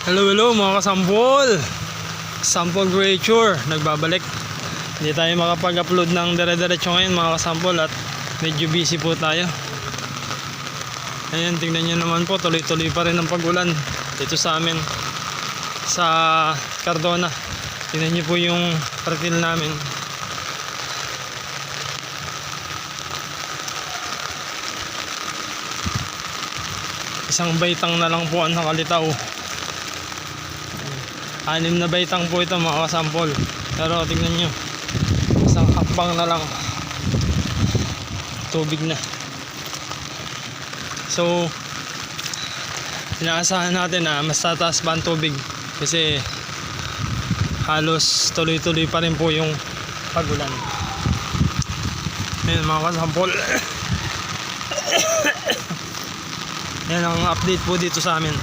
Hello mga kasampol, Sample Creature nagbabalik. Hindi tayo makapag-upload ng dire-diretso ngayon mga kasampol at medyo busy po tayo. Ayan, tingnan nyo naman po, tuloy-tuloy pa rin ang pag-ulan dito sa amin sa Cardona. Tingnan nyo po yung partil namin. Isang baitang na lang po ang nakalitaw. 6 na baitang po ito mga kasampol. Pero tingnan nyo, isang hakbang na lang tubig na. So inaasahan natin na mas tataas pa ang tubig kasi halos tuloy-tuloy pa rin po yung pagulan. Ayan mga kasampol. Yan ang update po dito sa amin.